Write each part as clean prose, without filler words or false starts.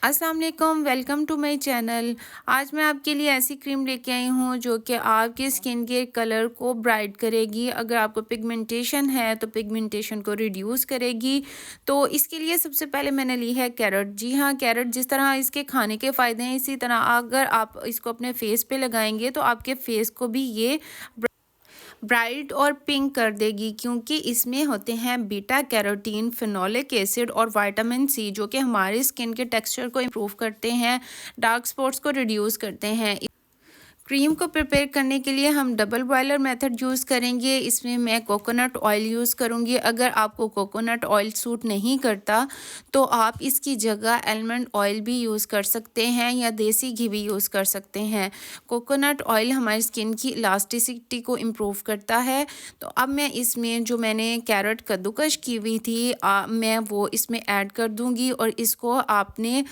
अस्सलाम वालेकुम, welcome to my channel. आज मैं आपके लिए ऐसी क्रीम लेके आई हूँ जो कि आपके स्किन के कलर को ब्राइट करेगी। अगर आपको पिगमेंटेशन है तो पिगमेंटेशन को रिड्यूस करेगी। तो इसके लिए सबसे पहले मैंने ली है कैरेट। जी हाँ, कैरेट जिस तरह इसके खाने के फ़ायदे हैं, इसी तरह अगर आप इसको अपने फेस पे लगाएंगे तो आपके फेस को भी ये ब्राइट और पिंक कर देगी, क्योंकि इसमें होते हैं बीटा कैरोटीन, फिनोलिक एसिड और विटामिन सी, जो कि हमारे स्किन के टेक्सचर को इम्प्रूव करते हैं, डार्क स्पॉट्स को रिड्यूस करते हैं। क्रीम को प्रिपेयर करने के लिए हम डबल बॉयलर मेथड यूज़ करेंगे। इसमें मैं कोकोनट ऑयल यूज़ करूँगी। अगर आपको कोकोनट ऑयल सूट नहीं करता तो आप इसकी जगह आलमंड ऑयल भी यूज़ कर सकते हैं या देसी घी भी यूज़ कर सकते हैं। कोकोनट ऑयल हमारी स्किन की इलास्टिसिटी को इम्प्रूव करता है। तो अब मैं इसमें जो मैंने कैरेट कद्दूकश की हुई थी मैं वो इसमें ऐड कर दूँगी और इसको आपने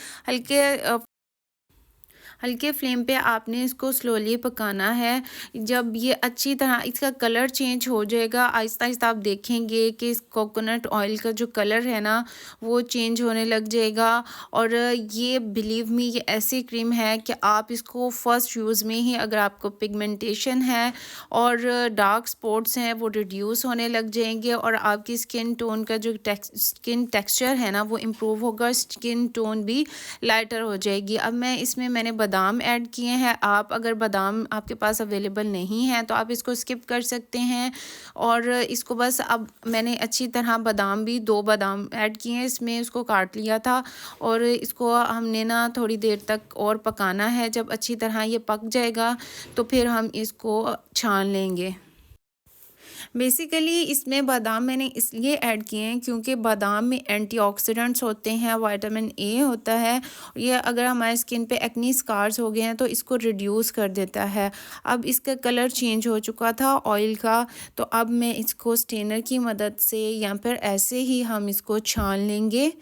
हल्के फ्लेम पे आपने इसको स्लोली पकाना है। जब ये अच्छी तरह इसका कलर चेंज हो जाएगा, आहिस्ता आहिस्ता आप देखेंगे कि इस कोकोनट ऑयल का जो कलर है ना वो चेंज होने लग जाएगा। और ये बिलीव मी, ये ऐसी क्रीम है कि आप इसको फर्स्ट यूज़ में ही, अगर आपको पिगमेंटेशन है और डार्क स्पॉट्स हैं, वो रिड्यूस होने लग जाएंगे और आपकी स्किन टोन का जो स्किन टेक्सचर है ना वो इम्प्रूव होगा, स्किन टोन भी लाइटर हो जाएगी। अब मैंने बादाम ऐड किए हैं। आप अगर बादाम आपके पास अवेलेबल नहीं है तो आप इसको स्किप कर सकते हैं। और इसको बस अब मैंने अच्छी तरह बादाम भी 2 बादाम ऐड किए हैं इसमें, उसको काट लिया था और इसको हमने ना थोड़ी देर तक और पकाना है। जब अच्छी तरह ये पक जाएगा तो फिर हम इसको छान लेंगे। बेसिकली इसमें बादाम मैंने इसलिए ऐड किए हैं क्योंकि बादाम में एंटीऑक्सीडेंट्स होते हैं, विटामिन ए होता है। ये अगर हमारे स्किन पे एक्नी स्कार्स हो गए हैं तो इसको रिड्यूस कर देता है। अब इसका कलर चेंज हो चुका था ऑयल का, तो अब मैं इसको स्ट्रेनर की मदद से या फिर ऐसे ही हम इसको छान लेंगे।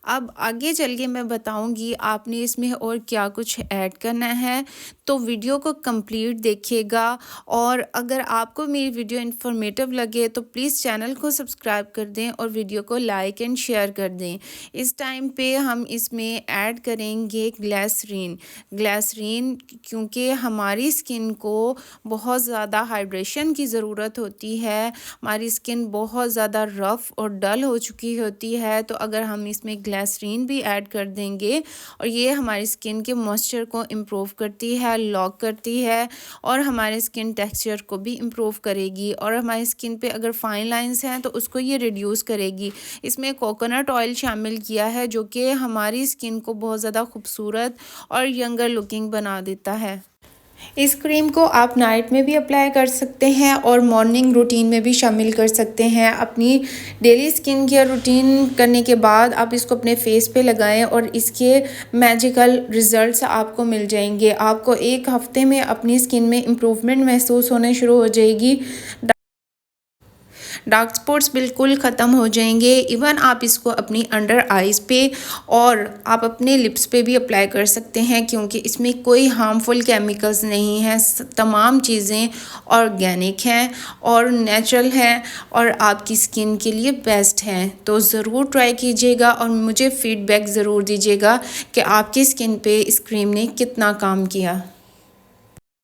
अब आगे चल के मैं बताऊंगी आपने इसमें और क्या कुछ ऐड करना है, तो वीडियो को कंप्लीट देखिएगा। और अगर आपको मेरी वीडियो इन्फॉर्मेटिव लगे तो प्लीज़ चैनल को सब्सक्राइब कर दें और वीडियो को लाइक एंड शेयर कर दें। इस टाइम पे हम इसमें ऐड करेंगे ग्लिसरीन। ग्लिसरीन क्योंकि हमारी स्किन को बहुत ज़्यादा हाइड्रेशन की ज़रूरत होती है, हमारी स्किन बहुत ज़्यादा रफ़ और डल हो चुकी होती है। तो अगर हम इसमें ग्लिसरीन भी ऐड कर देंगे और ये हमारी स्किन के मॉइस्चर को इम्प्रूव करती है, लॉक करती है और हमारे स्किन टेक्सचर को भी इम्प्रूव करेगी। और हमारी स्किन पे अगर फाइन लाइंस हैं तो उसको ये रिड्यूस करेगी। इसमें कोकोनट ऑयल शामिल किया है जो कि हमारी स्किन को बहुत ज़्यादा खूबसूरत और यंगर लुकिंग बना देता है। इस क्रीम को आप नाइट में भी अप्लाई कर सकते हैं और मॉर्निंग रूटीन में भी शामिल कर सकते हैं। अपनी डेली स्किन केयर रूटीन करने के बाद आप इसको अपने फेस पे लगाएं और इसके मैजिकल रिजल्ट्स आपको मिल जाएंगे। आपको 1 हफ्ते में अपनी स्किन में इम्प्रूवमेंट महसूस होने शुरू हो जाएगी। डार्क स्पॉट्स बिल्कुल ख़त्म हो जाएंगे। इवन आप इसको अपनी अंडर आइज़ पे और आप अपने लिप्स पे भी अप्लाई कर सकते हैं, क्योंकि इसमें कोई हार्मफुल केमिकल्स नहीं हैं। तमाम चीज़ें ऑर्गेनिक हैं और नेचुरल हैं और आपकी स्किन के लिए बेस्ट हैं। तो ज़रूर ट्राई कीजिएगा और मुझे फ़ीडबैक ज़रूर दीजिएगा कि आपकी स्किन पे इस क्रीम ने कितना काम किया।